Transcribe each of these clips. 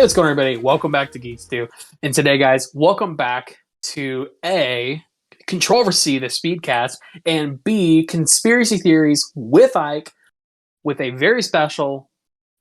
Hey, what's going on, everybody? Welcome back to Geek-Stew. And today, guys, welcome back to A, Controversy, the Speedcast, and B, Conspiracy Theories with Ike, with a very special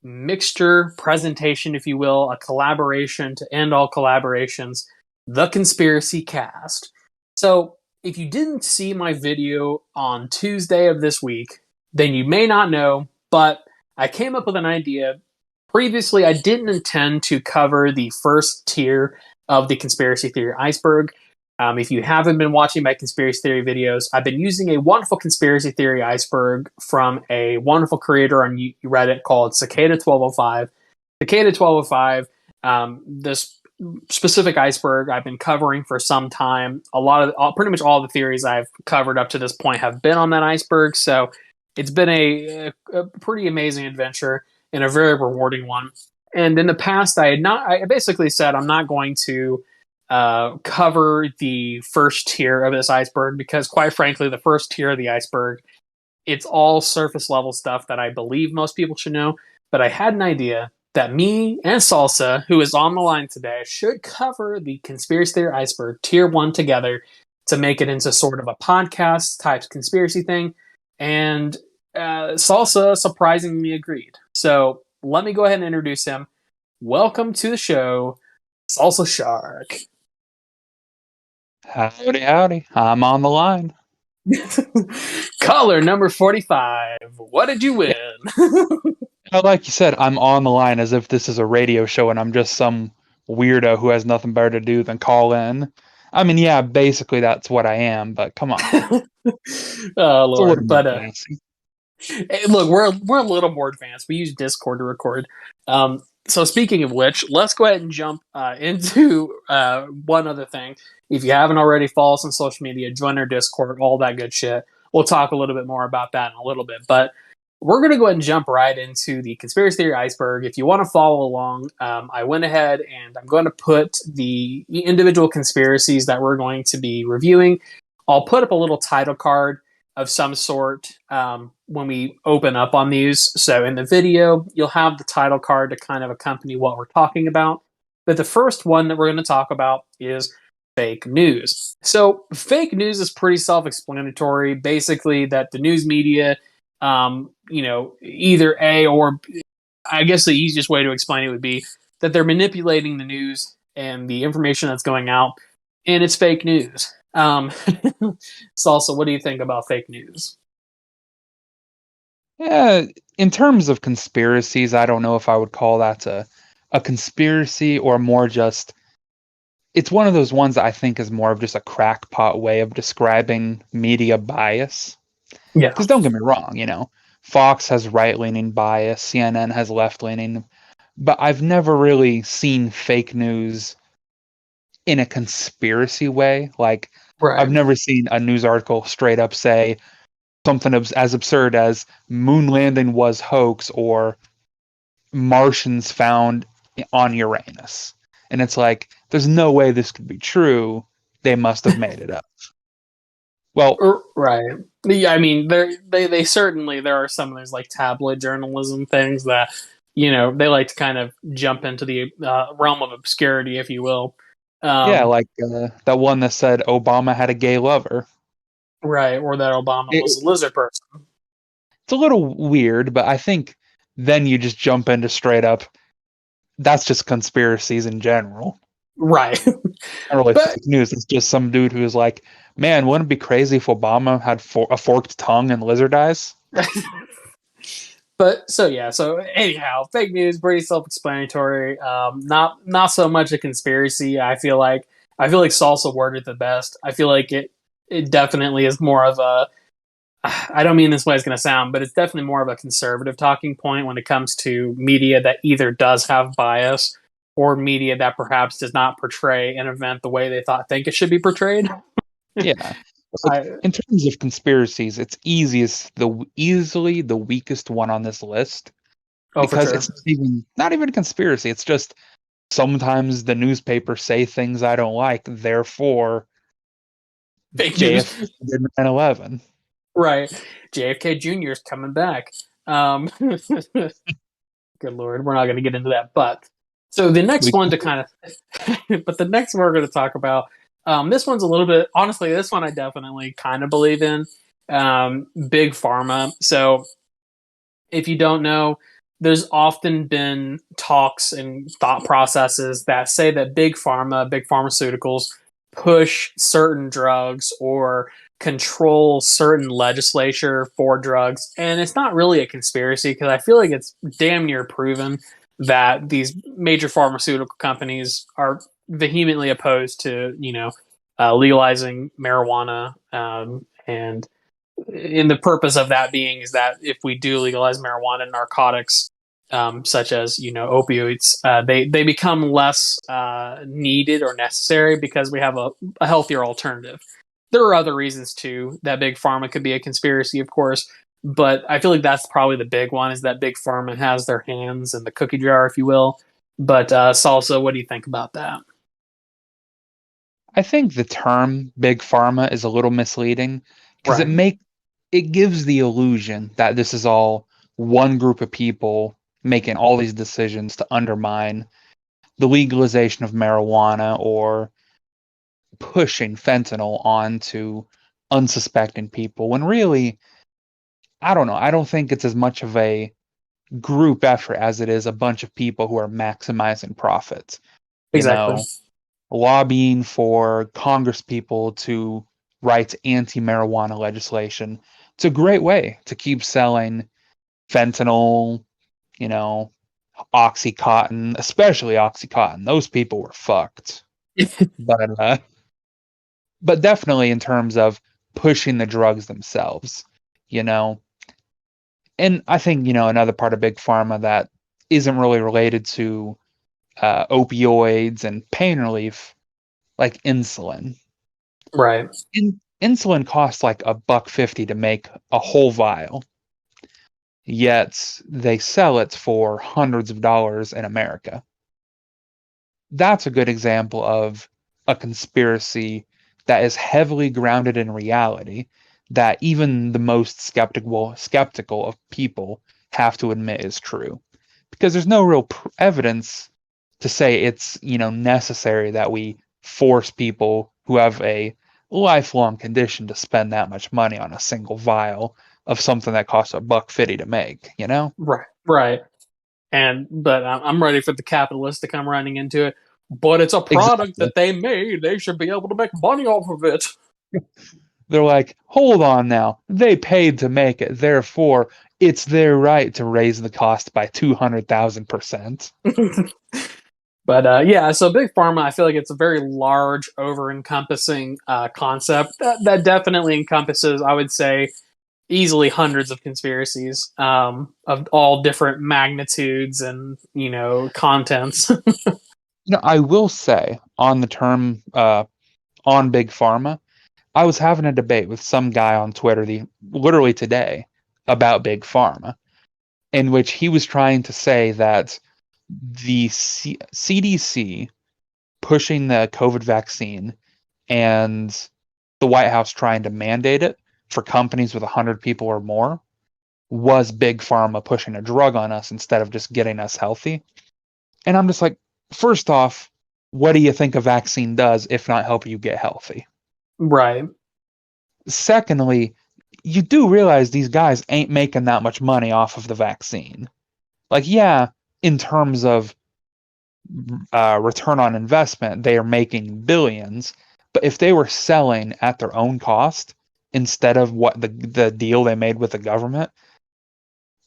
mixture presentation, if you will, a collaboration to end all collaborations, the Conspiracy Cast. So, if you didn't see my video on Tuesday of this week, then you may not know, but I came up with an idea. Previously, I didn't intend to cover the first tier of the conspiracy theory iceberg. If you haven't been watching my conspiracy theory videos, I've been using a wonderful conspiracy theory iceberg from a wonderful creator on Reddit called Cicada 1205. Cicada 1205, this specific iceberg I've been covering for some time. Pretty much all the theories I've covered up to this point have been on that iceberg, so it's been a pretty amazing adventure and a very rewarding one. And in the past, I basically said I'm not going to cover the first tier of this iceberg because, quite frankly, the first tier of the iceberg, it's all surface level stuff that I believe most people should know. But I had an idea that me and Salsa, who is on the line today, should cover the conspiracy theory iceberg tier 1 together to make it into sort of a podcast type conspiracy thing. And Salsa surprisingly agreed. So let me go ahead and introduce him. Welcome to the show, Salsa Shark. Howdy, howdy. I'm on the line. Caller number 45. What did you win? Like you said, I'm on the line as if this is a radio show and I'm just some weirdo who has nothing better to do than call in. I mean, yeah, basically that's what I am, but come on. Oh, Lord. But Hey, look, we're a little more advanced. We use Discord to record. So speaking of which, let's go ahead and jump into one other thing. If you haven't already, follow us on social media, join our Discord, all that good shit. We'll talk a little bit more about that in a little bit. But we're going to go ahead and jump right into the conspiracy theory iceberg. If you want to follow along, I went ahead and I'm going to put the individual conspiracies that we're going to be reviewing. I'll put up a little title card of some sort when we open up on these. So in the video, you'll have the title card to kind of accompany what we're talking about. But the first one that we're going to talk about is fake news. So fake news is pretty self-explanatory. Basically, that the news media, either A or B, I guess the easiest way to explain it would be that they're manipulating the news and the information that's going out, and it's fake news. Salsa, what do you think about fake news? yeah, in terms of conspiracies, I don't know if I would call that a conspiracy or more just, it's one of those ones that I think is more of just a crackpot way of describing media bias. Yeah. Because don't get me wrong, Fox has right-leaning bias, CNN has left-leaning, but I've never really seen fake news in a conspiracy way. Like, Right. I've never seen a news article straight up say something as absurd as moon landing was hoax or Martians found on Uranus. And it's like, there's no way this could be true. They must have made it up. Well, right. Yeah, I mean, they certainly, there are some of those like tabloid journalism things that, they like to kind of jump into the realm of obscurity, if you will. yeah, like that one that said Obama had a gay lover. Right, or that Obama was a lizard person. It's a little weird, but I think then you just jump into straight up, that's just conspiracies in general. Right. Not really fake news. It's just some dude who's like, man, wouldn't it be crazy if Obama had a forked tongue and lizard eyes? But so anyhow, fake news, pretty self-explanatory. Not so much a conspiracy. I feel like Salsa worded it the best. I feel like it definitely is more of a, I don't mean this way it's going to sound, but it's definitely more of a conservative talking point when it comes to media that either does have bias or media that perhaps does not portray an event the way they think it should be portrayed. Yeah. In terms of conspiracies, it's easily the weakest one on this list. Because it's not even a conspiracy. It's just sometimes the newspapers say things I don't like, therefore fake news. Did 9/11. Right. JFK Jr. is coming back. Good Lord. We're not going to get into that. But So the next We one to kind of, but the next one we're going to talk about, this one's a little bit, honestly, this one I definitely kind of believe in. Big Pharma. So if you don't know, there's often been talks and thought processes that say that big pharma, big pharmaceuticals push certain drugs or control certain legislature for drugs. And it's not really a conspiracy because I feel like it's damn near proven that these major pharmaceutical companies are vehemently opposed to, legalizing marijuana, and in the purpose of that being is that if we do legalize marijuana and narcotics, such as opioids, they become less needed or necessary because we have a healthier alternative. There are other reasons too that big pharma could be a conspiracy, of course, but I feel like that's probably the big one, is that big pharma has their hands in the cookie jar, if you will. But Salsa, what do you think about that? I think the term big pharma is a little misleading because Right. it gives the illusion that this is all one group of people making all these decisions to undermine the legalization of marijuana or pushing fentanyl onto unsuspecting people, when really, I don't know, I don't think it's as much of a group effort as it is a bunch of people who are maximizing profits. You Exactly. know, lobbying for Congress people to write anti-marijuana legislation. It's a great way to keep selling fentanyl, you know, Oxycontin, especially Oxycontin. Those people were fucked. But but definitely in terms of pushing the drugs themselves, you know. And I think, another part of big pharma that isn't really related to opioids and pain relief, like insulin. Right. Insulin costs like $1.50 to make a whole vial, yet they sell it for hundreds of dollars in America. That's a good example of a conspiracy that is heavily grounded in reality, that even the most skeptical of people have to admit is true, because there's no real evidence to say it's necessary that we force people who have a lifelong condition to spend that much money on a single vial of something that costs $1.50 to make. Right. Right. But I'm ready for the capitalist to come running into it. But it's a product Exactly. that they made. They should be able to make money off of it. They're like, hold on now. They paid to make it. Therefore, it's their right to raise the cost by 200,000%. But yeah, so big pharma, I feel like it's a very large, over-encompassing concept that definitely encompasses, I would say, easily hundreds of conspiracies, of all different magnitudes and contents. I will say on the term on big pharma, I was having a debate with some guy on Twitter literally today about big pharma, in which he was trying to say that the CDC pushing the COVID vaccine and the White House trying to mandate it for companies with 100 people or more was big pharma pushing a drug on us instead of just getting us healthy. And I'm just like, first off, what do you think a vaccine does if not help you get healthy? Right. Secondly, you do realize these guys ain't making that much money off of the vaccine. Like, yeah, in terms of return on investment, they are making billions. But if they were selling at their own cost instead of what the deal they made with the government,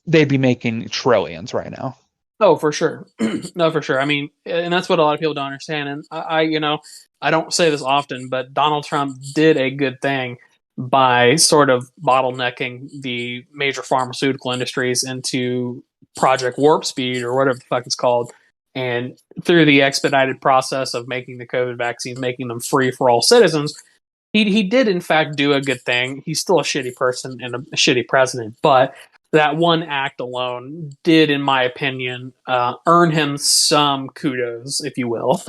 they'd be making trillions right now. Oh, for sure. No, for sure. I mean, and that's what a lot of people don't understand. And I don't say this often, but Donald Trump did a good thing by sort of bottlenecking the major pharmaceutical industries into Project Warp Speed or whatever the fuck it's called. And through the expedited process of making the COVID vaccines, making them free for all citizens, he did in fact do a good thing. He's still a shitty person and a shitty president, but that one act alone did, in my opinion, earn him some kudos, if you will.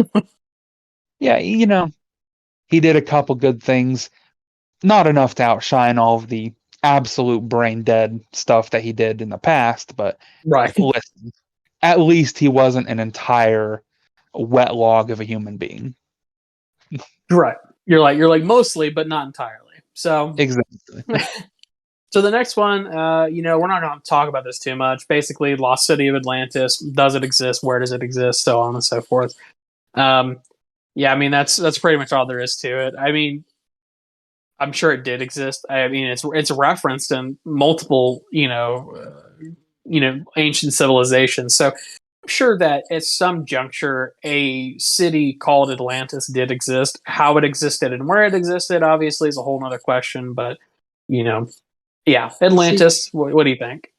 Yeah, he did a couple good things, not enough to outshine all of the absolute brain dead stuff that he did in the past, but Right. listen, at least he wasn't an entire wet log of a human being. Right. You're like mostly, but not entirely. So Exactly. so the next one, we're not going to talk about this too much. Basically, lost city of Atlantis. Does it exist? Where does it exist? So on and so forth. Yeah, I mean that's pretty much all there is to it. I mean, I'm sure it did exist. I mean, it's referenced in multiple, ancient civilizations. So I'm sure that at some juncture, a city called Atlantis did exist. How it existed and where it existed, obviously, is a whole other question. But you know, yeah, See, Atlantis. What do you think?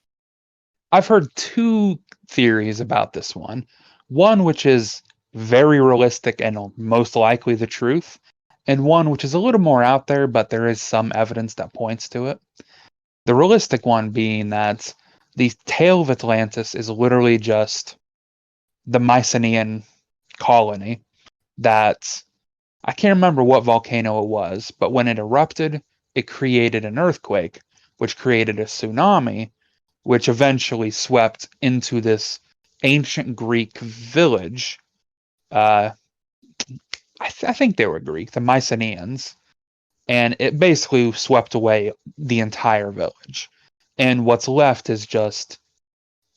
I've heard two theories about this one. One which is very realistic and most likely the truth, and one which is a little more out there, but there is some evidence that points to it. The realistic one being that the tale of Atlantis is literally just the Mycenaean colony that I can't remember what volcano it was, but when it erupted, it created an earthquake, which created a tsunami, which eventually swept into this ancient Greek village. Uh, I think they were Greek, the Mycenaeans, and it basically swept away the entire village. And what's left is just,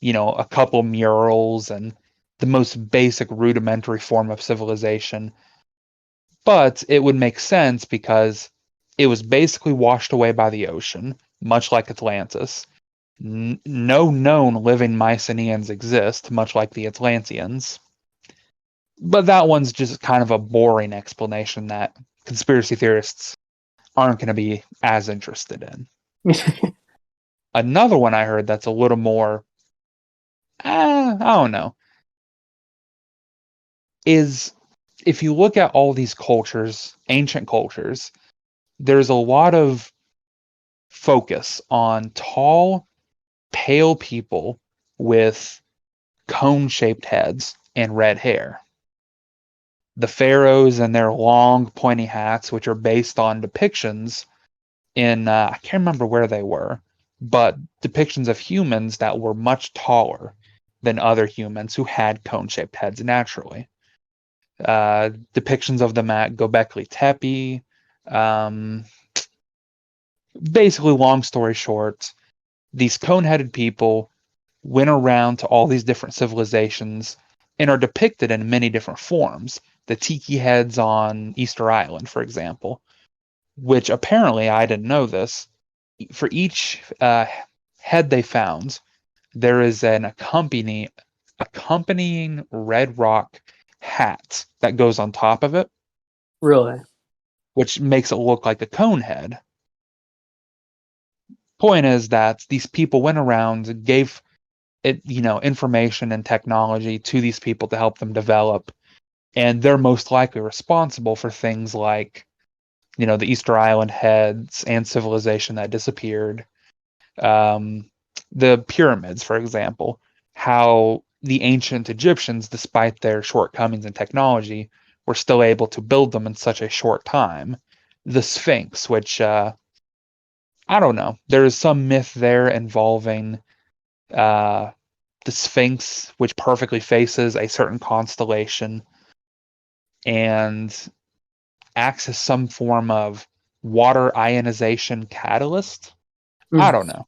a couple murals and the most basic rudimentary form of civilization. But it would make sense because it was basically washed away by the ocean, much like Atlantis. No known living Mycenaeans exist, much like the Atlanteans. But that one's just kind of a boring explanation that conspiracy theorists aren't going to be as interested in. Another one I heard that's a little more, I don't know, is if you look at all these cultures, ancient cultures, there's a lot of focus on tall, pale people with cone-shaped heads and red hair. The pharaohs and their long, pointy hats, which are based on depictions in, I can't remember where they were, but depictions of humans that were much taller than other humans who had cone-shaped heads naturally. Depictions of them at Göbekli Tepe. Basically, long story short, these cone-headed people went around to all these different civilizations and are depicted in many different forms. The tiki heads on Easter Island, for example, which apparently I didn't know this. For each head they found, there is an accompanying red rock hat that goes on top of it, Really? which makes it look like a cone head. Point is that these people went around and gave it, information and technology to these people to help them develop, and they're most likely responsible for things like, the Easter Island heads and civilization that disappeared. The pyramids, for example, how the ancient Egyptians, despite their shortcomings in technology, were still able to build them in such a short time. The Sphinx, which I don't know, there is some myth there involving the Sphinx, which perfectly faces a certain constellation and acts as some form of water ionization catalyst. I don't know.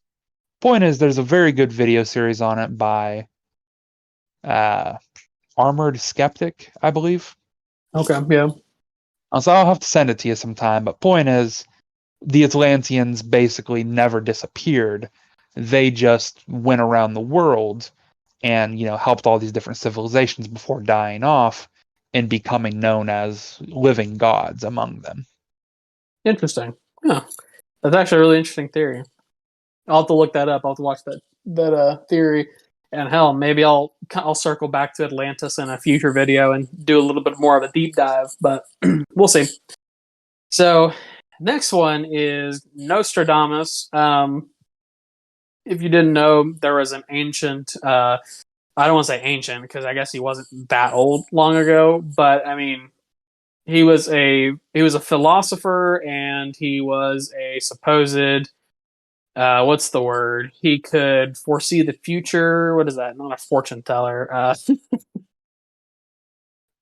Point is, there's a very good video series on it by Armored Skeptic, I believe. Okay, yeah. So I'll have to send it to you sometime. But point is, the Atlanteans basically never disappeared. They just went around the world and, helped all these different civilizations before dying off and becoming known as living gods among them. Interesting. Yeah, that's actually a really interesting theory. I'll have to look that up. I'll have to watch that theory. And hell, maybe I'll circle back to Atlantis in a future video and do a little bit more of a deep dive. But we'll see. So next one is Nostradamus. If you didn't know, there was an ancient. I don't want to say ancient because I guess he wasn't that old long ago. But I mean, he was a philosopher and he was a supposed what's the word? He could foresee the future. What is that? Not a fortune teller.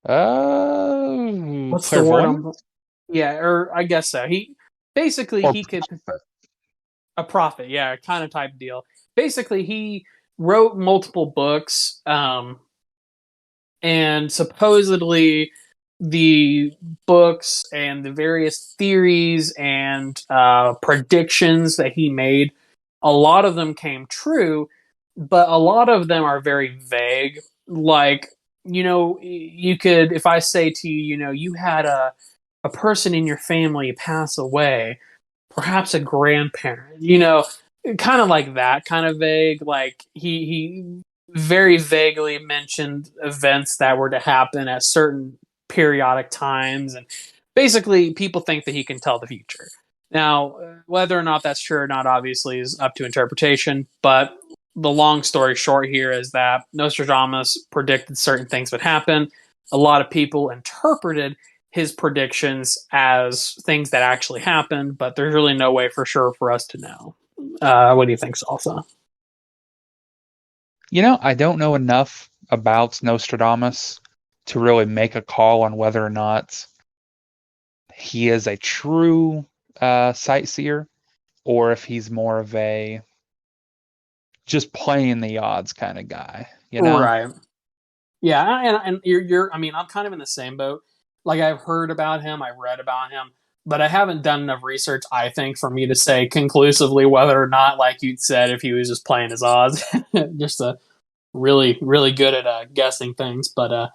What's the word? Clairvoyant? Yeah, or I guess so. Basically Or he could a prophet, yeah, kind of type deal. Basically, he wrote multiple books, and supposedly the books and the various theories and predictions that he made, a lot of them came true, but a lot of them are very vague. Like, you could, if I say to you, you had a person in your family pass away, perhaps a grandparent, kind of like that, kind of vague. Like he very vaguely mentioned events that were to happen at certain periodic times, and basically people think that he can tell the future. Now, whether or not that's true or not, obviously, is up to interpretation. But the long story short here is that Nostradamus predicted certain things would happen. A lot of people interpreted his predictions as things that actually happened, but there's really no way for sure for us to know. What do you think, Salsa? I don't know enough about Nostradamus to really make a call on whether or not he is a true sightseer or if he's more of a just playing the odds kind of guy, you know? Right. Yeah, and you're. I mean, I'm kind of in the same boat. Like I've heard about him, I've read about him, but I haven't done enough research. I think for me to say conclusively whether or not, like you said, if he was just playing his odds, just really, really good at guessing things. But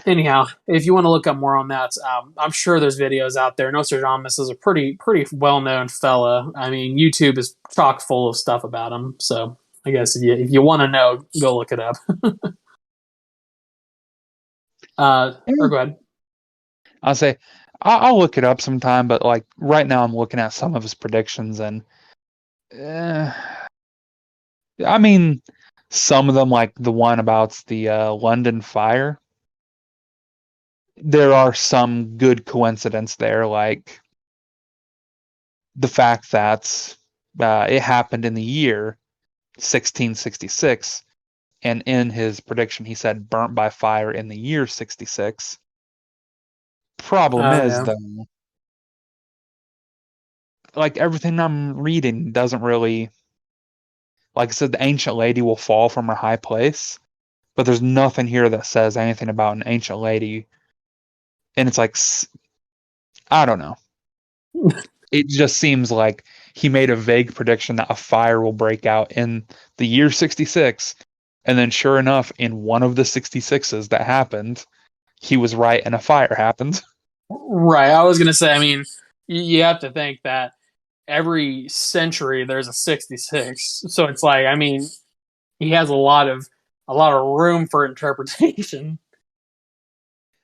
anyhow, if you want to look up more on that, I'm sure there's videos out there. Nostradamus is a pretty well known fella. I mean, YouTube is chock full of stuff about him. So I guess if you want to know, go look it up. Or Yeah. go ahead. I'll say I'll look it up sometime, but like right now I'm looking at some of his predictions and uh, I mean some of them like the one about the London fire. There are some good coincidence there, like the fact that it happened in the year 1666, and in his prediction he said burnt by fire in the year 66. Problem is, Yeah. though, like everything I'm reading doesn't really, like I said, the ancient lady will fall from her high place, but there's nothing here that says anything about an ancient lady. And it's like, I don't know. It just seems like he made a vague prediction that a fire will break out in the year 66. And then, sure enough, in one of the 66s that happened, he was right and a fire happened. Right. I was gonna say. I mean, you have to think that every century there's a 66. So it's like, I mean, he has a lot of room for interpretation.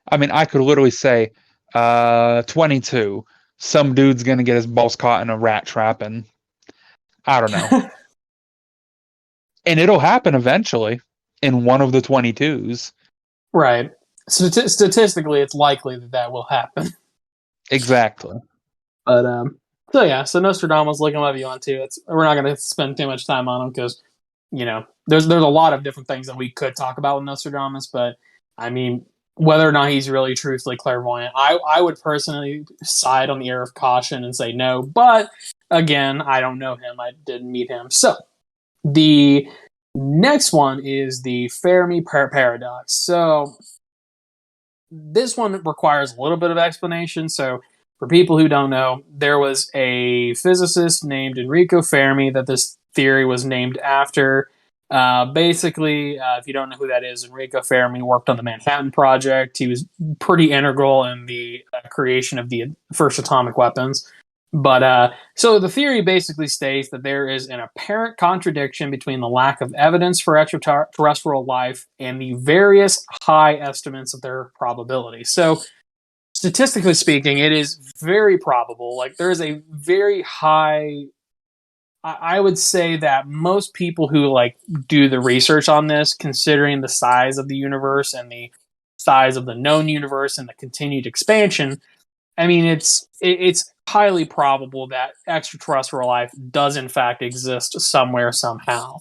I mean, I could literally say, 22. Some dude's gonna get his balls caught in a rat trap, and I don't know. And it'll happen eventually in one of the 22s. Right. Statistically, it's likely that that will happen. Exactly. But so yeah, so Nostradamus, look him up if you want to. We're not going to spend too much time on him because there's a lot of different things that we could talk about with Nostradamus. But I mean, whether or not he's really truthfully clairvoyant, I would personally side on the air of caution and say no. But again, I don't know him. I didn't meet him. So the next one is the Fermi Paradox. So this one requires a little bit of explanation. So, for people who don't know, there was a physicist named Enrico Fermi that this theory was named after. Basically, if you don't know who that is, Enrico Fermi worked on the Manhattan Project. He was pretty integral in the creation of the first atomic weapons. But so the theory basically states that there is an apparent contradiction between the lack of evidence for extraterrestrial life and the various high estimates of their probability. So, statistically speaking, it is very probable. Like, there is a very high. I would say that most people who like do the research on this, considering the size of the universe and the size of the known universe and the continued expansion, I mean, it's highly probable that extraterrestrial life does in fact exist somewhere somehow.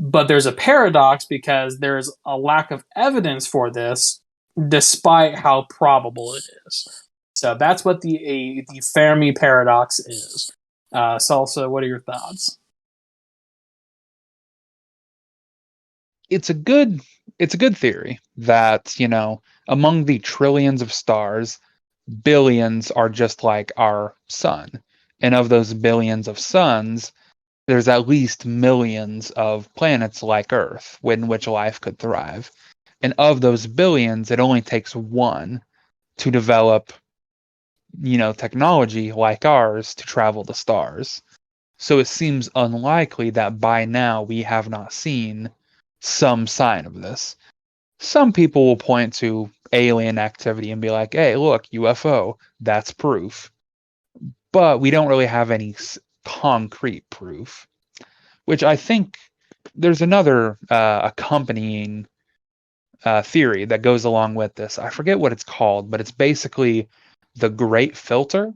But there's a paradox because there's a lack of evidence for this, despite how probable it is. So that's what the Fermi Paradox is. Salsa, what are your thoughts? It's a good theory that, among the trillions of stars, billions are just like our sun. And of those billions of suns, there's at least millions of planets like Earth in which life could thrive. And of those billions, it only takes one to develop, technology like ours to travel the stars. So it seems unlikely that by now we have not seen some sign of this. Some people will point to alien activity and be like, hey, look, UFO, that's proof. But we don't really have any concrete proof, which I think there's another accompanying theory that goes along with this. I forget what it's called, but it's basically the Great Filter,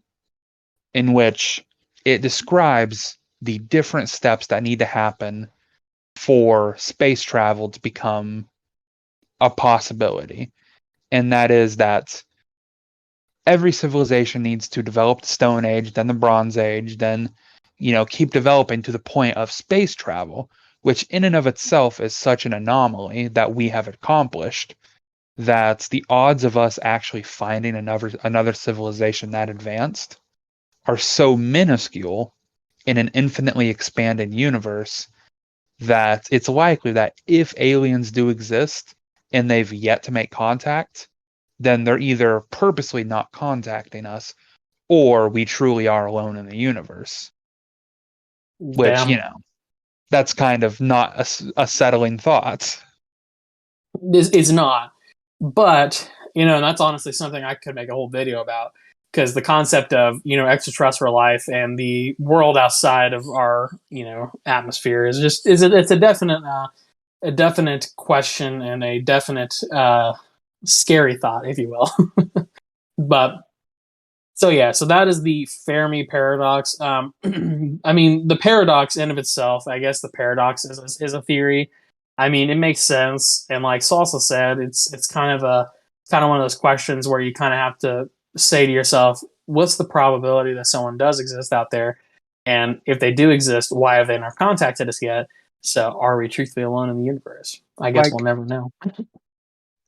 in which it describes the different steps that need to happen for space travel to become a possibility. And that is that every civilization needs to develop the Stone Age, then the Bronze Age, then, keep developing to the point of space travel, which in and of itself is such an anomaly that we have accomplished, that the odds of us actually finding another civilization that advanced are so minuscule in an infinitely expanded universe that it's likely that if aliens do exist and they've yet to make contact, then they're either purposely not contacting us or we truly are alone in the universe. Which, Damn. That's kind of not a settling thought. It's not. But, that's honestly something I could make a whole video about. Because the concept of, extraterrestrial life and the world outside of our, atmosphere is it's a definite question and a definite scary thought, if you will. But so that is the Fermi paradox. I mean, the paradox in of itself, I guess the paradox is a theory. I mean, it makes sense, and like Salsa said, it's kind of one of those questions where you kind of have to say to yourself, what's the probability that someone does exist out there? And if they do exist, why have they not contacted us yet? So are we truthfully alone in the universe? I guess we'll never know.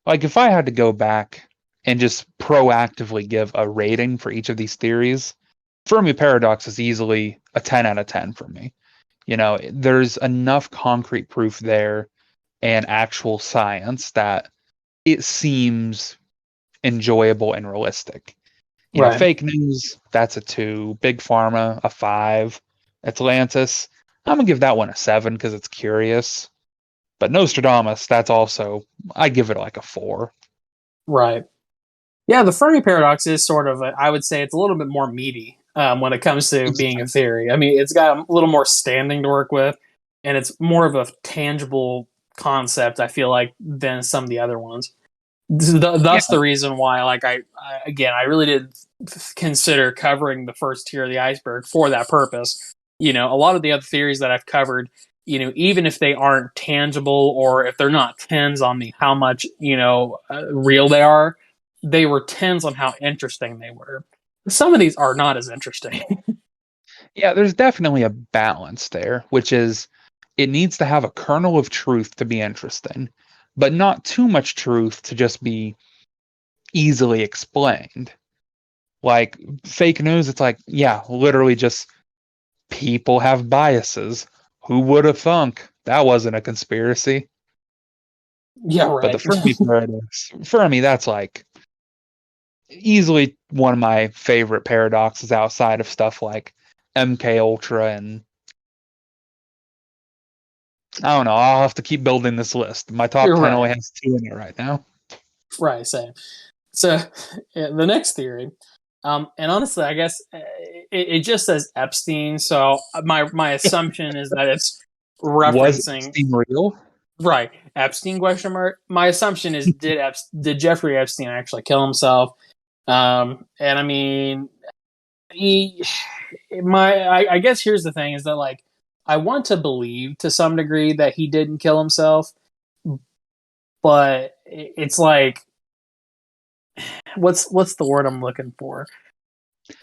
Like if I had to go back and just proactively give a rating for each of these theories, Fermi Paradox is easily a 10 out of 10 for me. There's enough concrete proof there and actual science that it seems enjoyable and realistic. Right. Fake news, that's a 2. Big Pharma, a 5. Atlantis, I'm gonna give that one a 7 because it's curious. But Nostradamus, that's also, I give it like a 4. Right. Yeah, the Fermi paradox is sort of, I would say it's a little bit more meaty when it comes to being a theory. I mean, it's got a little more standing to work with, and it's more of a tangible concept, I feel like, than some of the other ones. Thus the reason why, like, I really did consider covering the first tier of the iceberg for that purpose. A lot of the other theories that I've covered, even if they aren't tangible or if they're not 10s on the how much, real they are, they were 10s on how interesting they were. Some of these are not as interesting. Yeah, there's definitely a balance there, which is it needs to have a kernel of truth to be interesting, but not too much truth to just be easily explained. Like fake news, it's like, yeah, literally just people have biases. Who would have thunk that wasn't a conspiracy? Yeah, right. But the Fermi paradox, Fermi, that's like easily one of my favorite paradoxes outside of stuff like MK Ultra, and I don't know. I'll have to keep building this list. My top 10 only has 2 in it right now. Right, same. So the next theory, and honestly, I guess it just says Epstein. So my assumption is that it's referencing. Was Epstein real? Right, Epstein question mark. My assumption is did Jeffrey Epstein actually kill himself? And I mean, I guess here's the thing: is that like I want to believe to some degree that he didn't kill himself, but it's like, what's the word I'm looking for?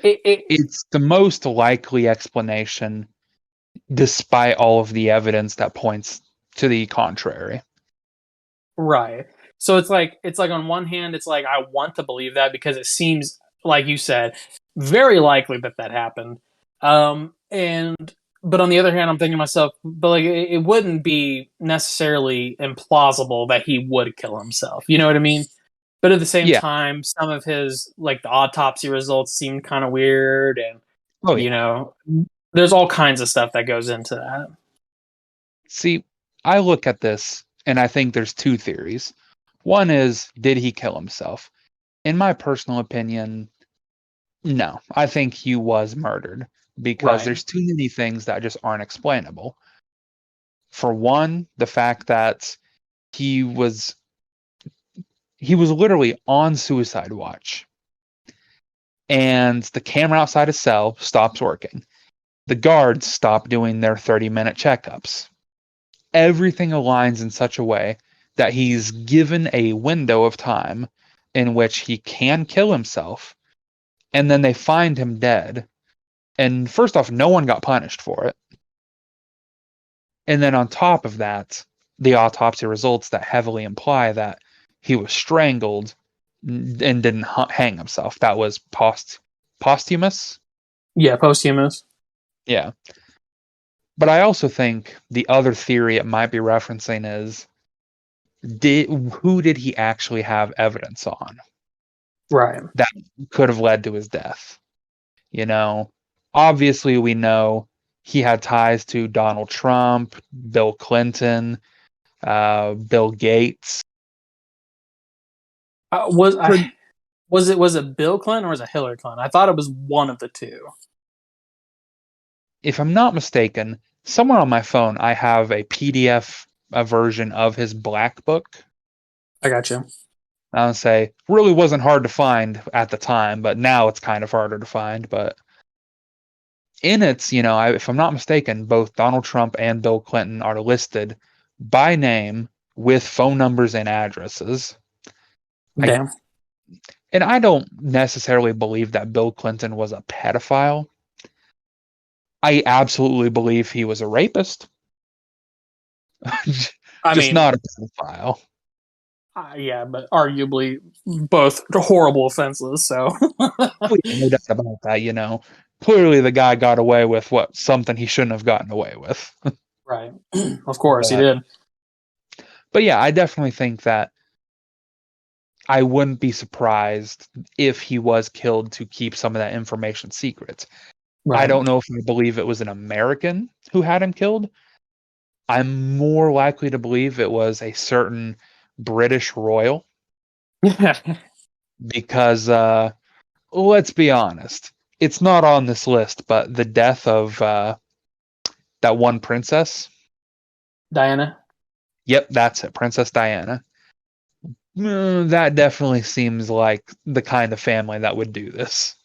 It's the most likely explanation, despite all of the evidence that points to the contrary. Right. So it's like on one hand, it's like I want to believe that because it seems like you said very likely that that happened. And but on the other hand, I'm thinking to myself, but like it wouldn't be necessarily implausible that he would kill himself. You know what I mean? But at the same Yeah. time, some of his like the autopsy results seemed kind of weird, and Oh, you yeah. know, there's all kinds of stuff that goes into that. See, I look at this and I think there's two theories. One is, did he kill himself? In my personal opinion, no. I think he was murdered because Right. there's too many things that just aren't explainable. For one, the fact that he was he was literally on suicide watch and the camera outside his cell stops working. The guards stop doing their 30-minute checkups. Everything aligns in such a way that he's given a window of time in which he can kill himself, and then they find him dead. And first off, no one got punished for it. And then on top of that, the autopsy results that heavily imply that he was strangled and didn't hang himself. That was posthumous. Yeah, posthumous. Yeah. But I also think the other theory it might be referencing is who did he actually have evidence on Right. that could have led to his death? You know, obviously we know he had ties to Donald Trump, Bill Clinton, Bill Gates. Was I was it Bill Clinton or was it Hillary Clinton? I thought it was one of the two. If I'm not mistaken, somewhere on my phone I have a PDF version of his Black Book. I got you. I'll say really wasn't hard to find at the time, but now it's kind of harder to find. But in it, if I'm not mistaken, both Donald Trump and Bill Clinton are listed by name with phone numbers and addresses. I Damn. and I don't necessarily believe that Bill Clinton was a pedophile. I absolutely believe he was a rapist, I just mean, not a pedophile. yeah, but arguably both horrible offenses. So Oh, yeah, no doubt about that. Clearly the guy got away with something he shouldn't have gotten away with. right, of course he But did. but yeah, I definitely think that I wouldn't be surprised if he was killed to keep some of that information secret. I Right. don't know if I believe it was an American who had him killed. I'm more likely to believe it was a certain British royal because let's be honest, it's not on this list, but the death of that one princess. Diana. Yep, that's it, Princess Diana. That definitely seems like the kind of family that would do this.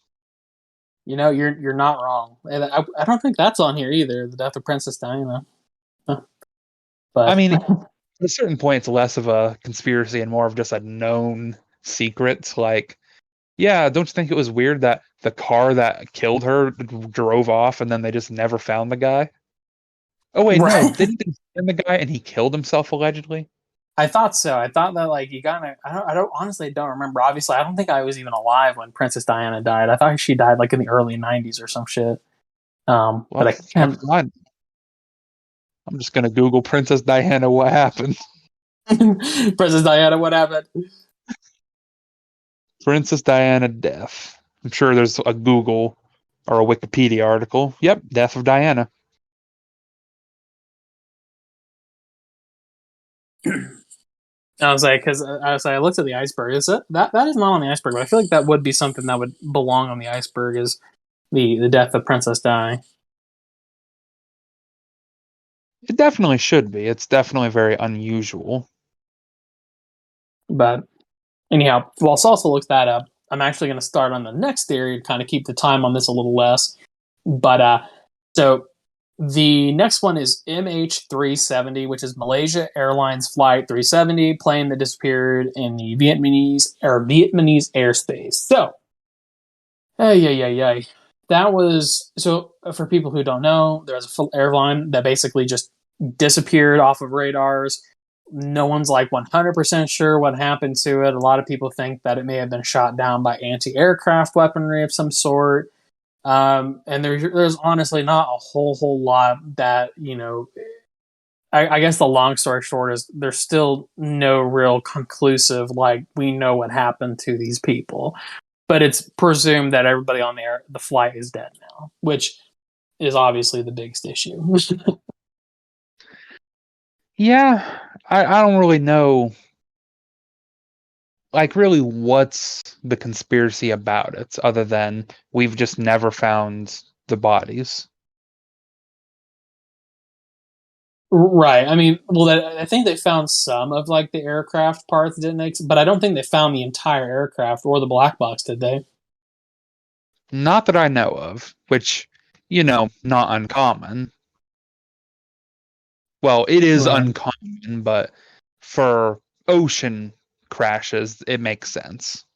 You're not wrong. And I don't think that's on here either. The death of Princess Diana. Huh. I But mean, at a certain point, it's less of a conspiracy and more of just a known secret. Like, yeah, don't you think it was weird that the car that killed her drove off and then they just never found the guy? Oh wait, no, right. didn't they find the guy and he killed himself allegedly? I thought so. I thought that like you got. I don't honestly don't remember. Obviously, I don't think I was even alive when Princess Diana died. I thought she died like in the early '90s or some shit. Well, But I let's check can't. on. I'm just gonna Google Princess Diana. What happened? Princess Diana, what happened? Princess Diana death. I'm sure there's a Google or a Wikipedia article. Yep, death of Diana. I was like, because I looked at the iceberg. Is that is not on the iceberg? But I feel like that would be something that would belong on the iceberg. Is the death of Princess Di? It definitely should be. It's definitely very unusual. But anyhow, while Salsa looks that up, I'm actually going to start on the next theory and kind of keep the time on this a little less. But so The next one is MH370, which is Malaysia Airlines Flight 370, plane that disappeared in the Vietnamese airspace. So, yeah. That was so. For people who don't know, there's an airline that basically just disappeared off of radars. No one's like 100% sure what happened to it. A lot of people think that it may have been shot down by anti-aircraft weaponry of some sort. And there's honestly not a whole lot that, I guess the long story short is there's still no real conclusive, like, we know what happened to these people. But it's presumed that everybody on the flight is dead now, which is obviously the biggest issue. Yeah, I don't really know, like, really what's the conspiracy about it, other than we've just never found the bodies. Right. I mean, well, I think they found some of like the aircraft parts, didn't they? But I don't think they found the entire aircraft or the black box, did they? Not that I know of, which, not uncommon. Well, it is Right. uncommon, but for ocean crashes, it makes sense.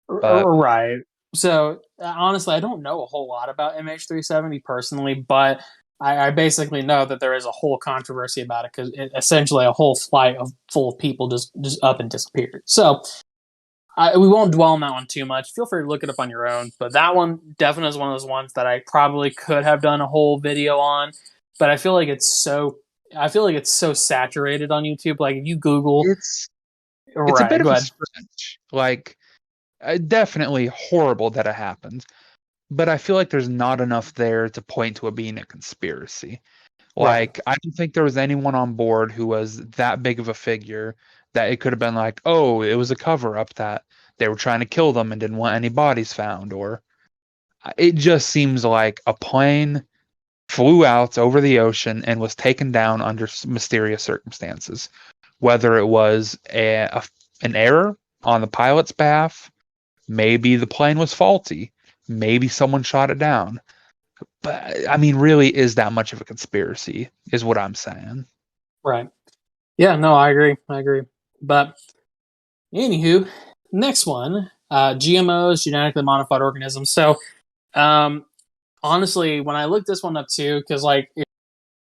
But Right. So honestly, I don't know a whole lot about MH370 personally, but I basically know that there is a whole controversy about it because essentially a whole flight of full of people just up and disappeared. So we won't dwell on that one too much. Feel free to look it up on your own. But that one definitely is one of those ones that I probably could have done a whole video on. But I feel like it's so saturated on YouTube. Like if you Google, it's a bit right? of Go a ahead. stretch. Like, definitely horrible that it happened, but I feel like there's not enough there to point to it being a conspiracy. Right. Like, I don't think there was anyone on board who was that big of a figure that it could have been like, oh, it was a cover up that they were trying to kill them and didn't want any bodies found. Or it just seems like a plane flew out over the ocean and was taken down under mysterious circumstances. Whether it was an error on the pilot's behalf, maybe the plane was faulty, maybe someone shot it down. But I mean, really, is that much of a conspiracy? Is what I'm saying. Right. Yeah, no, I agree. I agree. But anywho, next one, GMOs, genetically modified organisms. So, um, honestly, when I looked this one up too, because like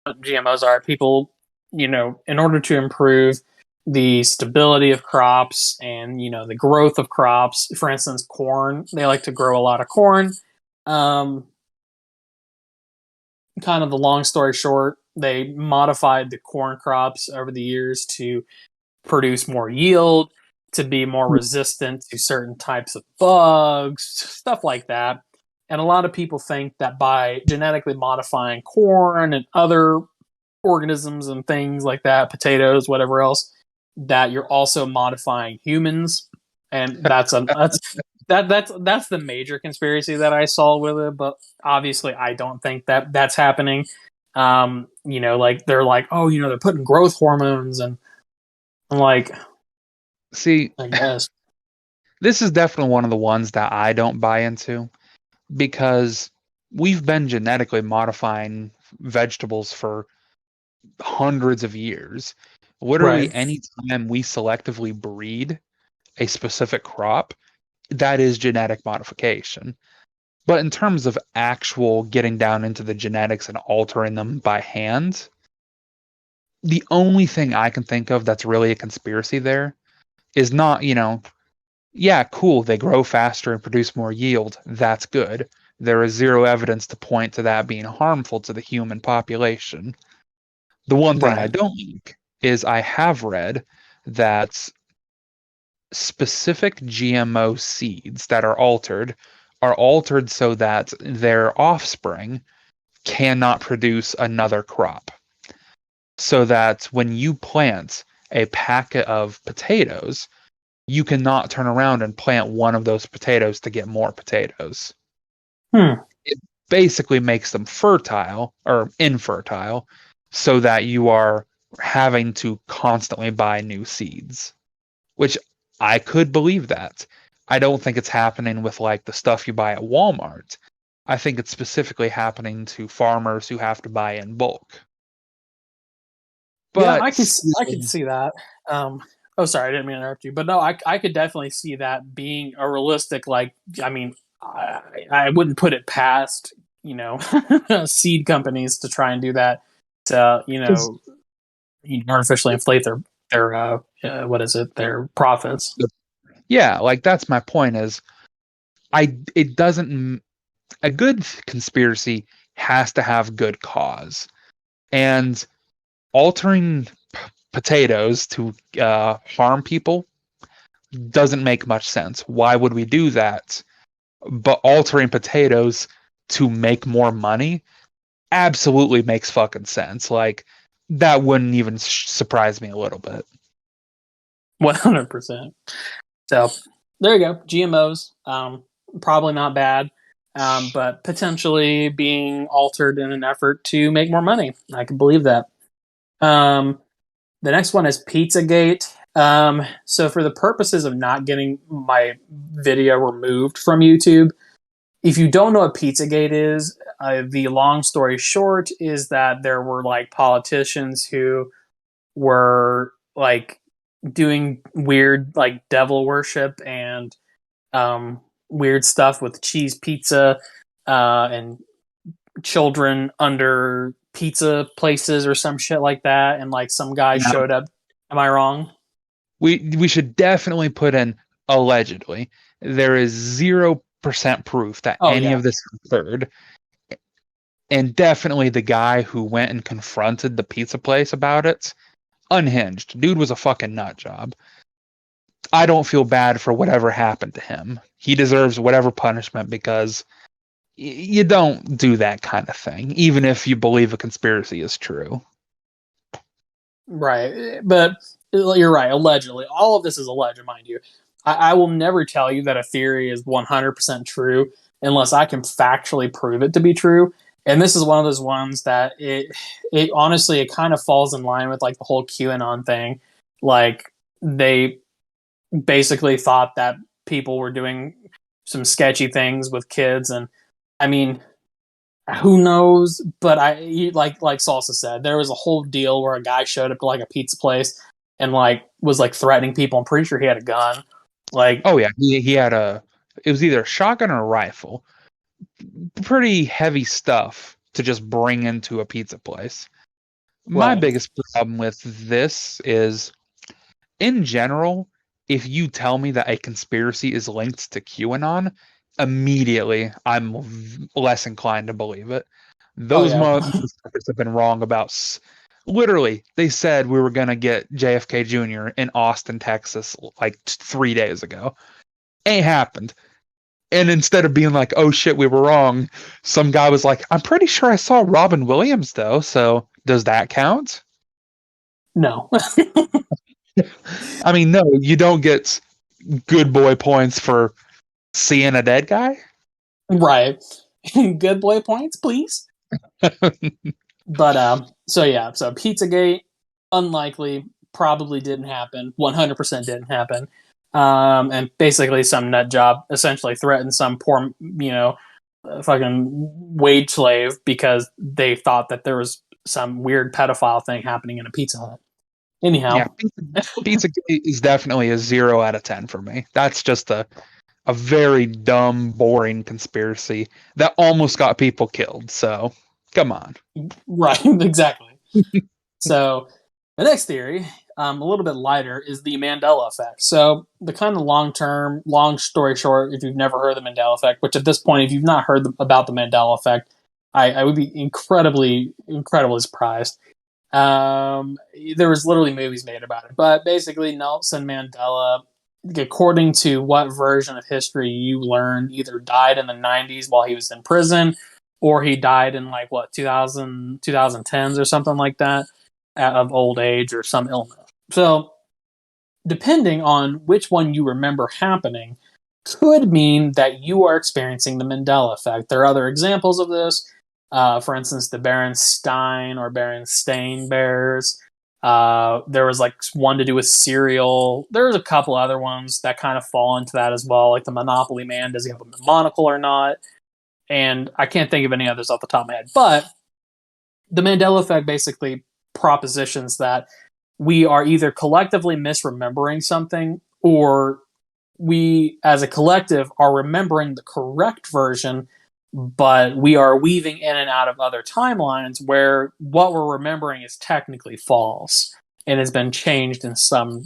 GMOs are people, in order to improve the stability of crops and the growth of crops. For instance, corn. They like to grow a lot of corn. Um, Kind of the long story short, they modified the corn crops over the years to produce more yield, to be more resistant to certain types of bugs, stuff like that. And a lot of people think that by genetically modifying corn and other organisms and things like that, potatoes, whatever else, that you're also modifying humans. And that's the major conspiracy that I saw with it. But obviously, I don't think that that's happening. Like they're like, oh, they're putting growth hormones, and I'm like, See, I guess. this is definitely one of the ones that I don't buy into because we've been genetically modifying vegetables for hundreds of years. Right. Literally, any time we selectively breed a specific crop, that is genetic modification. But in terms of actual getting down into the genetics and altering them by hand, the only thing I can think of that's really a conspiracy there is not, yeah, cool, they grow faster and produce more yield. That's good. There is zero evidence to point to that being harmful to the human population. The one thing I Right. don't like is I have read that specific GMO seeds that are altered so that their offspring cannot produce another crop. So that when you plant a packet of potatoes, you cannot turn around and plant one of those potatoes to get more potatoes. Hmm. It basically makes them fertile or infertile so that you are having to constantly buy new seeds, which I could believe that. I don't think it's happening with like the stuff you buy at Walmart. I think it's specifically happening to farmers who have to buy in bulk. Yeah, But I could see that. Oh, sorry, I didn't mean to interrupt you, but no, I could definitely see that being a realistic. Like, I mean, I wouldn't put it past seed companies to try and do that to artificially inflate their what is it, their profits. yeah, like that's my point is it doesn't a good conspiracy has to have good cause. And altering potatoes to harm people doesn't make much sense. Why would we do that? But altering potatoes to make more money absolutely makes fucking sense. Like, that wouldn't even surprise me a little bit. 100%. So there you go. GMOs, probably not bad, but potentially being altered in an effort to make more money. I can believe that. The next one is Pizzagate. So for the purposes of not getting my video removed from YouTube, if you don't know what Pizzagate is, the long story short is that there were like politicians who were like doing weird like devil worship and weird stuff with cheese pizza and children under pizza places or some shit like that, and like some guy showed up. Am I wrong? We should definitely put in allegedly. There is 0% proof that any of this occurred. And definitely the guy who went and confronted the pizza place about it, unhinged. Dude was a fucking nut job. I don't feel bad for whatever happened to him. He deserves whatever punishment because you don't do that kind of thing, even if you believe a conspiracy is true. Right. But you're right. Allegedly. All of this is alleged, mind you. I will never tell you that a theory is 100% true unless I can factually prove it to be true. And this is one of those ones that it honestly, it kind of falls in line with like the whole QAnon thing. Like, they basically thought that people were doing some sketchy things with kids. And I mean, who knows? But like Salsa said, there was a whole deal where a guy showed up to like a pizza place and like was like threatening people. I'm pretty sure he had a gun. Like, oh yeah, he had it was either a shotgun or a rifle. Pretty heavy stuff to just bring into a pizza place. My biggest problem with this is, in general, if you tell me that a conspiracy is linked to QAnon, immediately I'm less inclined to believe it. Those motherfuckers have been wrong about. Literally, they said we were going to get JFK Jr. in Austin, Texas, like 3 days ago. Ain't happened. And instead of being like, oh shit, we were wrong, some guy was like, I'm pretty sure I saw Robin Williams though, so does that count? No. I mean, no, you don't get good boy points for seeing a dead guy. Right. Good boy points, please. But so Pizzagate, unlikely, probably didn't happen, 100% didn't happen. And basically some nut job essentially threatened some poor, fucking wage slave because they thought that there was some weird pedophile thing happening in a Pizza Hut. Anyhow, yeah, Pizza is definitely a 0 out of 10 for me. That's just a very dumb, boring conspiracy that almost got people killed. So come on. Right, exactly. So the next theory, a little bit lighter, is the Mandela Effect. So the kind of long story short, if you've never heard of the Mandela Effect, which at this point, if you've not heard about the Mandela Effect, I would be incredibly surprised. There was literally movies made about it, but basically Nelson Mandela, according to what version of history you learned, either died in the 90s while he was in prison, or he died in like 2010s or something like that, of old age or some illness. So depending on which one you remember happening could mean that you are experiencing the Mandela Effect. There are other examples of this. For instance, the Berenstain or Berenstain Bears. There was like one to do with cereal. There's a couple other ones that kind of fall into that as well, like the Monopoly Man. Does he have a monocle or not? and I can't think of any others off the top of my head. But the Mandela Effect basically propositions that we are either collectively misremembering something, or we as a collective are remembering the correct version, but we are weaving in and out of other timelines where what we're remembering is technically false and has been changed in some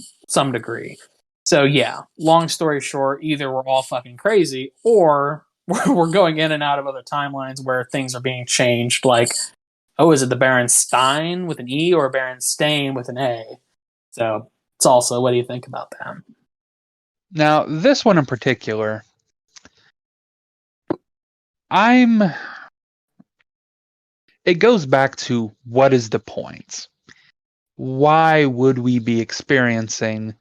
degree. So yeah, long story short, either we're all fucking crazy, or we're going in and out of other timelines where things are being changed. Like, oh, is it the Berenstein with an E or Berenstain with an A? So it's also, what do you think about that? Now, this one in particular, it goes back to what is the point? Why would we be experiencing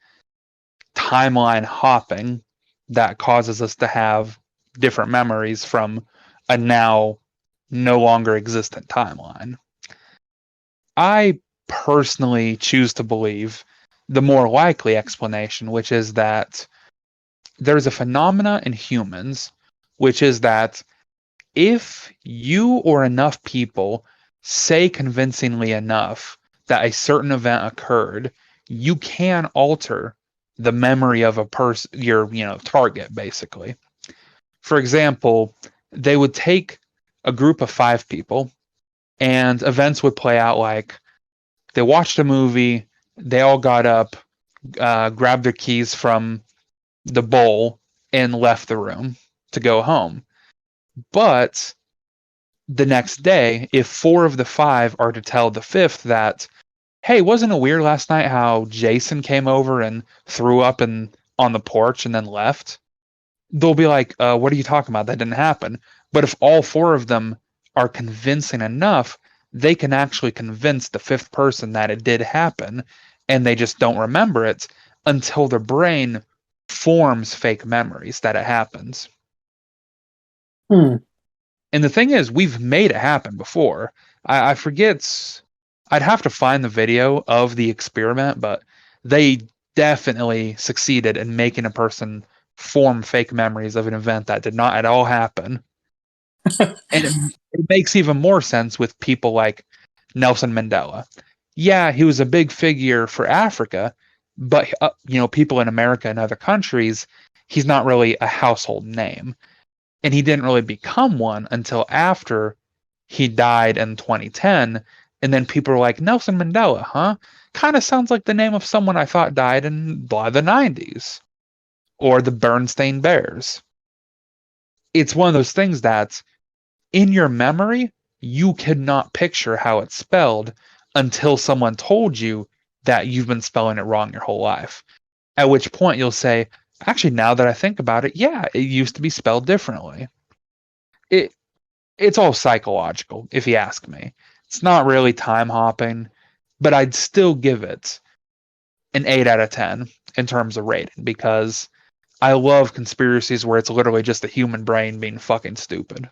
timeline hopping that causes us to have different memories from a now no longer existent timeline? I personally choose to believe the more likely explanation, which is that there's a phenomena in humans, which is that if you or enough people say convincingly enough that a certain event occurred, you can alter the memory of a person, your target, basically. For example, they would take a group of 5 people, and events would play out like they watched a movie, they all got up, grabbed their keys from the bowl, and left the room to go home. But the next day, if 4 of the 5 are to tell the 5th that, hey, wasn't it weird last night how Jason came over and threw up on the porch and then left? They'll be like, what are you talking about? That didn't happen. But if all 4 of them are convincing enough, they can actually convince the 5th person that it did happen, and they just don't remember it until their brain forms fake memories that it happens. Hmm. And the thing is, we've made it happen before. I forget, I'd have to find the video of the experiment, but they definitely succeeded in making a person form fake memories of an event that did not at all happen. And it makes even more sense with people like Nelson Mandela. Yeah, he was a big figure for Africa, but people in America and other countries, he's not really a household name. And he didn't really become one until after he died in 2010. And then people were like, Nelson Mandela, huh? Kind of sounds like the name of someone I thought died in the 90s. Or the Bernstein Bears. It's one of those things that, in your memory, you could not picture how it's spelled until someone told you that you've been spelling it wrong your whole life. At which point you'll say, actually, now that I think about it, yeah, it used to be spelled differently. It's all psychological, if you ask me. It's not really time hopping, but I'd still give it an 8 out of 10 in terms of rating, because I love conspiracies where it's literally just the human brain being fucking stupid.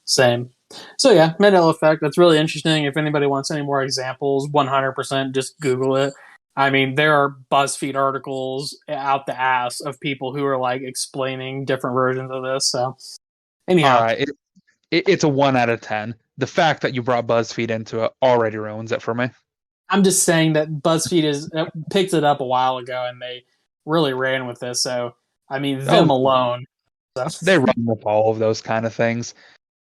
Same. So yeah, Mandela Effect. That's really interesting. If anybody wants any more examples, 100% just Google it. I mean, there are BuzzFeed articles out the ass of people who are like explaining different versions of this. So anyhow, All right, it's a 1 out of 10. The fact that you brought BuzzFeed into it already ruins it for me. I'm just saying that BuzzFeed picked it up a while ago and they really ran with this. So I mean, them alone. So. They run with all of those kind of things.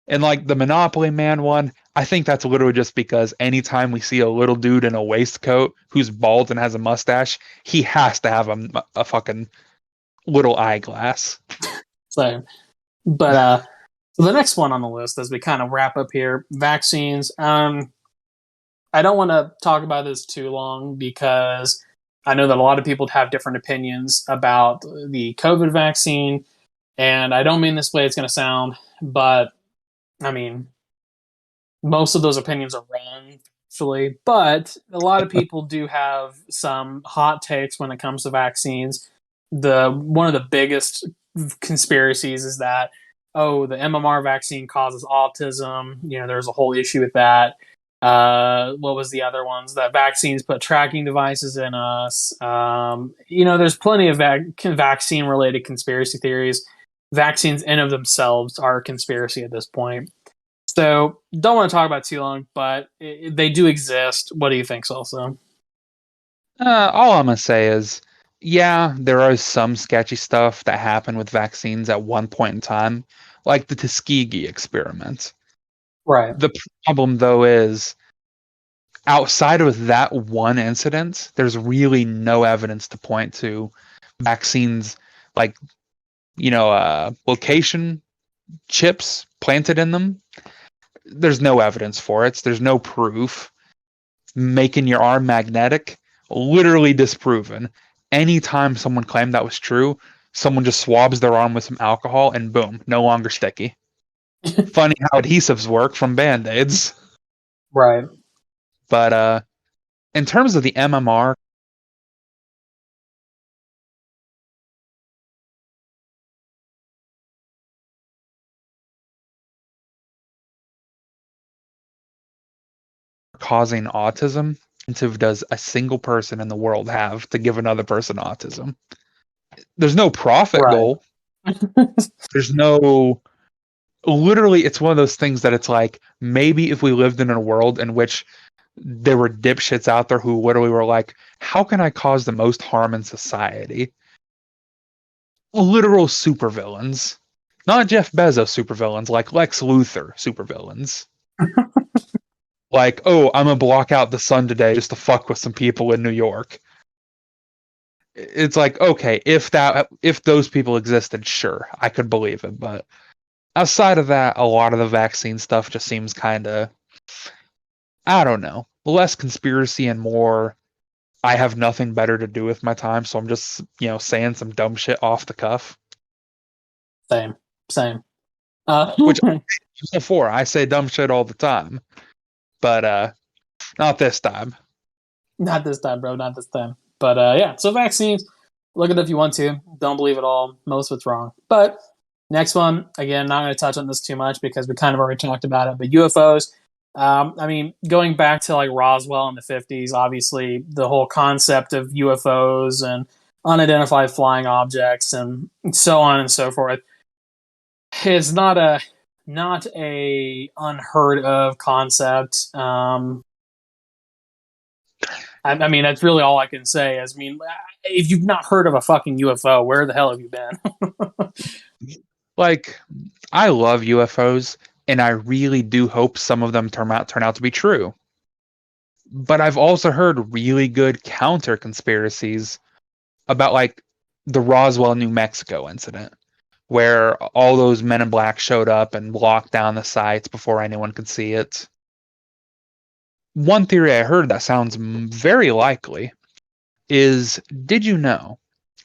And like the Monopoly Man one, I think that's literally just because anytime we see a little dude in a waistcoat who's bald and has a mustache, he has to have a fucking little eyeglass. So, but so the next one on the list, as we kind of wrap up here, vaccines. I don't want to talk about this too long because I know that a lot of people have different opinions about the COVID vaccine, and I don't mean this way it's going to sound, but I mean, most of those opinions are wrong, actually. But a lot of people do have some hot takes when it comes to vaccines. One of the biggest conspiracies is that, oh, the MMR vaccine causes autism. There's a whole issue with that. What was the other ones? That vaccines put tracking devices in us. There's plenty of vaccine-related conspiracy theories. vaccines in of themselves are a conspiracy at this point. So don't want to talk about it too long, but they do exist. What do you think, Salsa? All I'm gonna say is, yeah, there is some sketchy stuff that happened with vaccines at one point in time, like the Tuskegee experiment. Right. The problem, though, is outside of that one incident, there's really no evidence to point to vaccines like, location chips planted in them. There's no evidence for it. There's no proof. Making your arm magnetic, literally disproven. Anytime someone claimed that was true, someone just swabs their arm with some alcohol and boom, no longer sticky. Funny how adhesives work from band-aids. Right. But in terms of the MMR, causing autism, does a single person in the world have to give another person autism? There's no profit Right. goal. There's no literally it's one of those things that it's like maybe if we lived in a world in which there were dipshits out there who literally were like, how can I cause the most harm in society? Literal supervillains. Not Jeff Bezos supervillains, like Lex Luthor supervillains. Like, oh, I'm gonna block out the sun today just to fuck with some people in New York. It's like, okay, if those people existed, sure, I could believe it, but outside of that, a lot of the vaccine stuff just seems kind of, I don't know, less conspiracy and more, I have nothing better to do with my time, so I'm just, saying some dumb shit off the cuff. Same. Which, before, I say dumb shit all the time, but not this time. Not this time, bro. Not this time. But yeah, so vaccines, look at it if you want to. Don't believe it all. Most of it's wrong. But next one, again, not going to touch on this too much because we kind of already talked about it. But UFOs, I mean, going back to like Roswell in the 50s, obviously the whole concept of UFOs and unidentified flying objects and so on and so forth is not a unheard of concept. I mean, that's really all I can say. Is, I mean, if you've not heard of a fucking UFO, where the hell have you been? Like, I love UFOs, and I really do hope some of them turn out to be true. But I've also heard really good counter conspiracies about like the Roswell, New Mexico incident, where all those men in black showed up and locked down the sites before anyone could see it. One theory I heard that sounds very likely is, did you know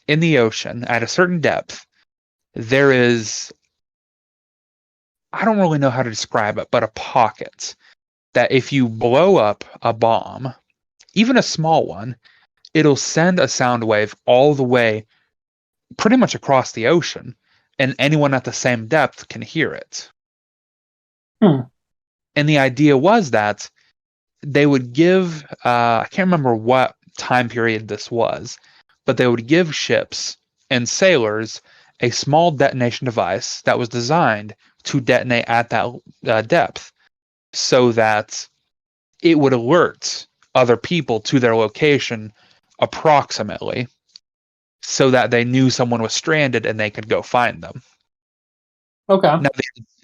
in the ocean at a certain depth there is, I don't really know how to describe it, but a pocket that if you blow up a bomb, even a small one, it'll send a sound wave all the way pretty much across the ocean, and anyone at the same depth can hear it. And the idea was that they would give, I can't remember what time period this was, but they would give ships and sailors a small detonation device that was designed to detonate at that depth so that it would alert other people to their location approximately so that they knew someone was stranded and they could go find them. Okay.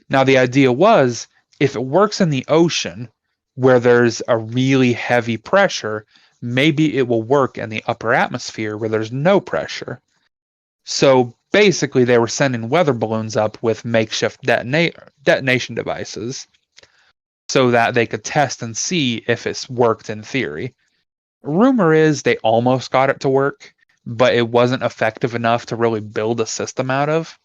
Now the idea was, if it works in the ocean where there's a really heavy pressure, maybe it will work in the upper atmosphere where there's no pressure. So basically they were sending weather balloons up with makeshift detonation devices so that they could test and see if it's worked in theory. Rumor is they almost got it to work, but it wasn't effective enough to really build a system out of.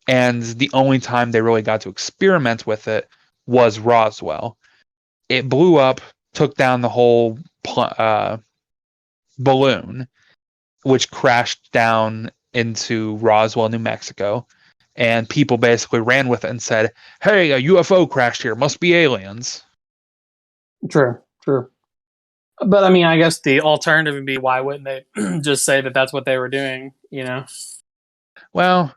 And the only time they really got to experiment with it was Roswell. It blew up, took down the whole balloon, which crashed down into Roswell, New Mexico. And people basically ran with it and said, hey, a UFO crashed here, must be aliens. True. But I mean, I guess the alternative would be, why wouldn't they just say that that's what they were doing, you know? Well,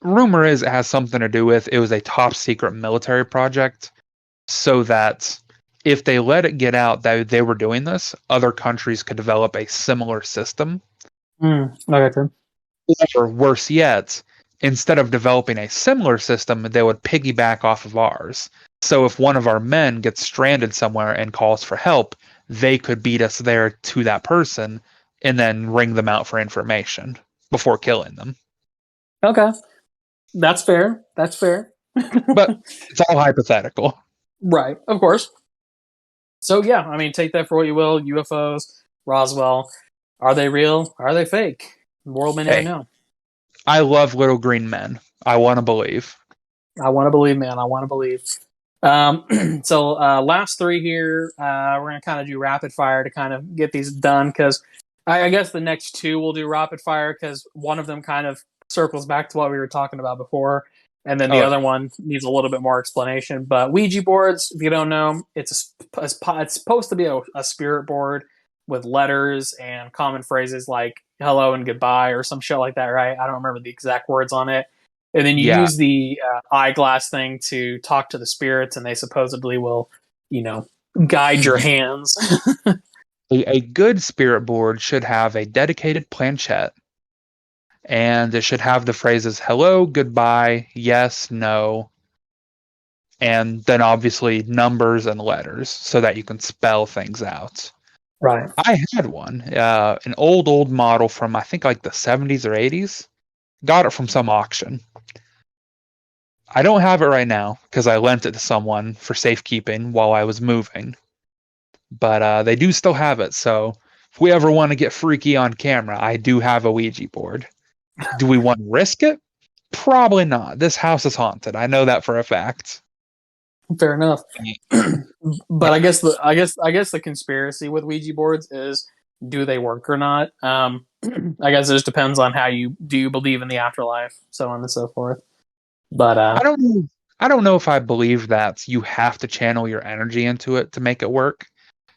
rumor is it has something to do with it was a top secret military project, so that if they let it get out that they were doing this, other countries could develop a similar system. Okay. Or worse yet, instead of developing a similar system, they would piggyback off of ours. So if one of our men gets stranded somewhere and calls for help, they could beat us there to that person and then ring them out for information before killing them. Okay. That's fair. That's fair. But it's all hypothetical. Right, of course. So yeah, I mean, take that for what you will. UFOs, Roswell, are they real? Are they fake? The world may never Hey, know. I love little green men. I want to believe. I want to believe, man. I want to believe. So last three here, we're gonna kind of do rapid fire to kind of get these done because I guess the next two we'll do rapid fire because one of them kind of circles back to what we were talking about before, and then the other one needs a little bit more explanation. But Ouija boards, if you don't know, it's supposed to be a spirit board with letters and common phrases like hello and goodbye or some shit like that, right? I don't remember the exact words on it. And then you use the eyeglass thing to talk to the spirits, and they supposedly will, guide your hands. A good spirit board should have a dedicated planchette, and it should have the phrases hello, goodbye, yes, no, and then obviously numbers and letters so that you can spell things out. Right. I had one, an old model from I think like the 70s or 80s. Got it from some auction. I don't have it right now because I lent it to someone for safekeeping while I was moving. But they do still have it, so if we ever want to get freaky on camera, I do have a Ouija board. Do we want to risk it? Probably not. This house is haunted. I know that for a fact. Fair enough. But I guess the conspiracy with Ouija boards is, do they work or not? I guess it just depends on how you believe in the afterlife, so on and so forth. But I don't know if I believe that you have to channel your energy into it to make it work,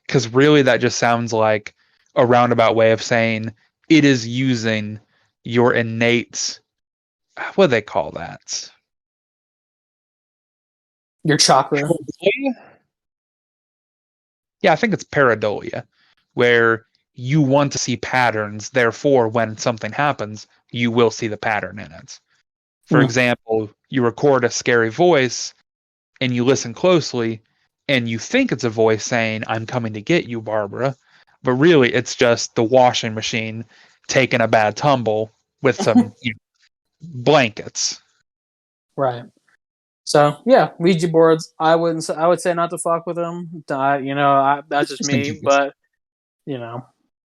because really that just sounds like a roundabout way of saying it is using your innate, what do they call that? Your chakra. Yeah, I think it's pareidolia, where you want to see patterns, therefore when something happens, you will see the pattern in it. For example, you record a scary voice and you listen closely and you think it's a voice saying, I'm coming to get you, Barbara. But really, it's just the washing machine taking a bad tumble with some blankets. Right. So yeah, Ouija boards. I would say not to fuck with them. That's just me. But it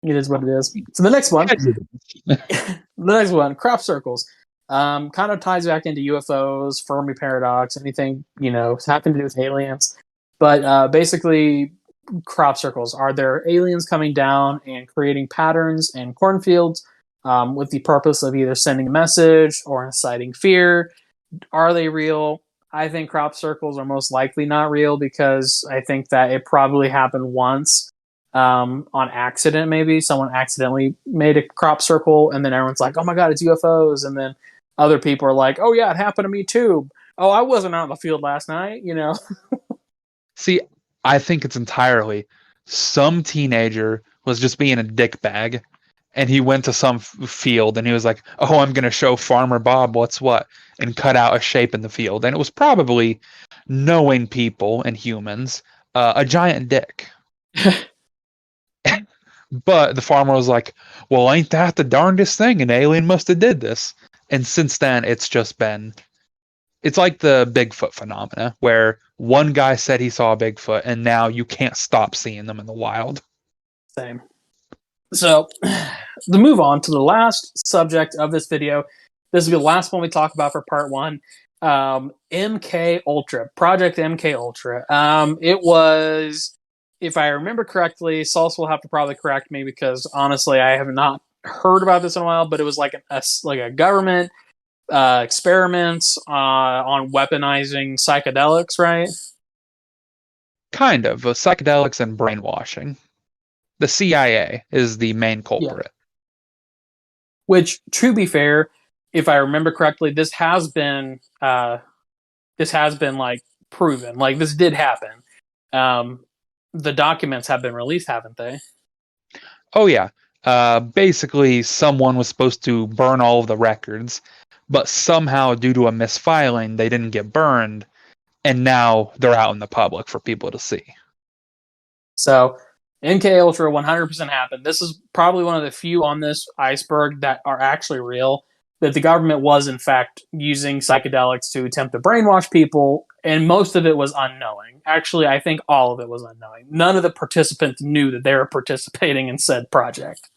is what it is. So the next one, crop circles. Kind of ties back into UFOs, Fermi Paradox, anything having to do with aliens. But basically, crop circles. Are there aliens coming down and creating patterns in cornfields with the purpose of either sending a message or inciting fear? Are they real? I think crop circles are most likely not real because I think that it probably happened once on accident. Maybe someone accidentally made a crop circle, and then everyone's like, "Oh my god, it's UFOs!" And then other people are like, "Oh yeah, it happened to me too. Oh, I wasn't out in the field last night." See, I think it's entirely some teenager was just being a dickbag, and he went to some field and he was like, "Oh, I'm going to show Farmer Bob what's what," and cut out a shape in the field. And it was probably knowing people and humans, a giant dick. But the farmer was like, "Well, ain't that the darndest thing? An alien must have did this." And since then, it's just been, it's like the Bigfoot phenomena, where one guy said he saw a Bigfoot, and now you can't stop seeing them in the wild. Same. So, to move on to the last subject of this video, this will be the last one we talk about for part one. MK Ultra, Project MK Ultra. It was, if I remember correctly, Salsa will have to probably correct me because honestly, I have not heard about this in a while. But it was like a government experiments on weaponizing psychedelics, right? Kind of psychedelics and brainwashing. The CIA is the main culprit. Yeah. Which, to be fair, if I remember correctly, this has been like proven. Like this did happen. The documents have been released, haven't they? Oh yeah. Basically, someone was supposed to burn all of the records, but somehow, due to a misfiling, they didn't get burned, and now they're out in the public for people to see. So MK Ultra 100% happened. This is probably one of the few on this iceberg that are actually real. That the government was in fact using psychedelics to attempt to brainwash people, and most of it was unknowing. Actually, I think all of it was unknowing. None of the participants knew that they were participating in said project.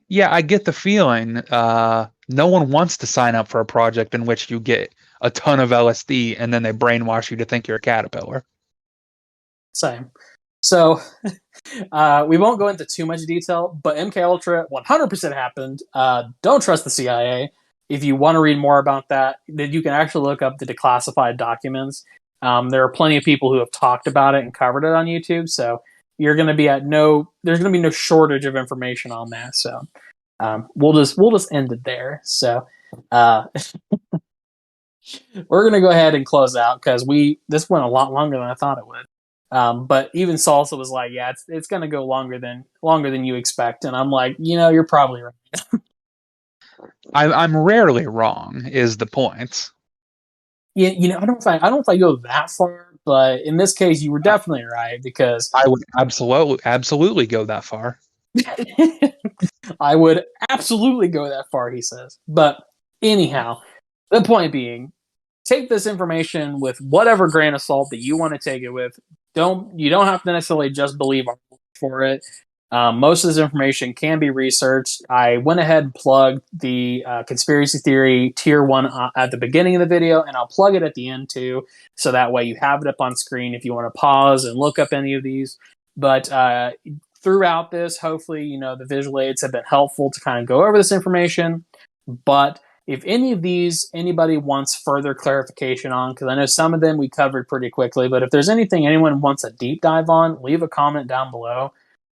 Yeah, I get the feeling no one wants to sign up for a project in which you get a ton of LSD and then they brainwash you to think you're a caterpillar. Same. So we won't go into too much detail, but MK Ultra 100% happened. Don't trust the CIA. If you want to read more about that, then you can actually look up the declassified documents. There are plenty of people who have talked about it and covered it on YouTube, so you're going to be there's going to be no shortage of information on that. So we'll just end it there. So we're going to go ahead and close out because this went a lot longer than I thought it would. But even Salsa was like, yeah, it's going to go longer than you expect. And I'm like, you're probably right. I'm rarely wrong, is the point. Yeah, I don't think I go that far, but in this case, you were definitely right because I would absolutely go that far. I would absolutely go that far, he says. But anyhow, the point being, take this information with whatever grain of salt that you want to take it with. You don't have to necessarily just believe our word for it. Most of this information can be researched. I went ahead and plugged the conspiracy theory tier 1 at the beginning of the video, and I'll plug it at the end too, so that way you have it up on screen if you want to pause and look up any of these. But throughout this, hopefully, the visual aids have been helpful to kind of go over this information. But if any of these anybody wants further clarification on, because I know some of them we covered pretty quickly, but if there's anything anyone wants a deep dive on, leave a comment down below.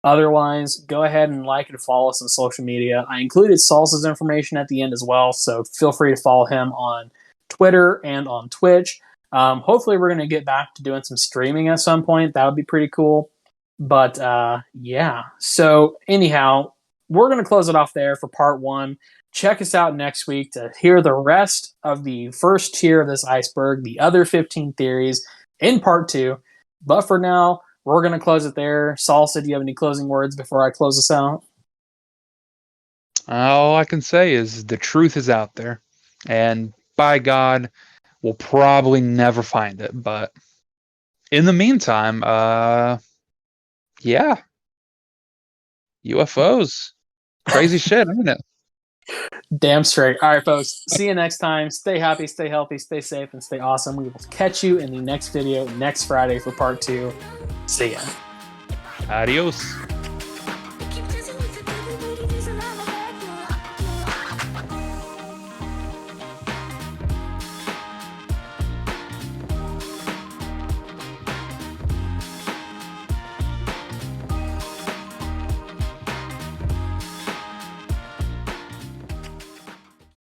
Otherwise, go ahead and like and follow us on social media. I included Salsa's information at the end as well, so feel free to follow him on Twitter and on Twitch. Hopefully, we're going to get back to doing some streaming at some point. That would be pretty cool. But yeah, so anyhow, we're going to close it off there for part 1. Check us out next week to hear the rest of the first tier of this iceberg, the other 15 theories in part 2. But for now, we're going to close it there. Salsa, do you have any closing words before I close this out? All I can say is the truth is out there. And by God, we'll probably never find it. But in the meantime, yeah. UFOs. Crazy shit, isn't it? Damn straight. All right, folks. See you next time. Stay happy, stay healthy, stay safe, and stay awesome. We will catch you in the next video next Friday for part 2. See ya. Adios.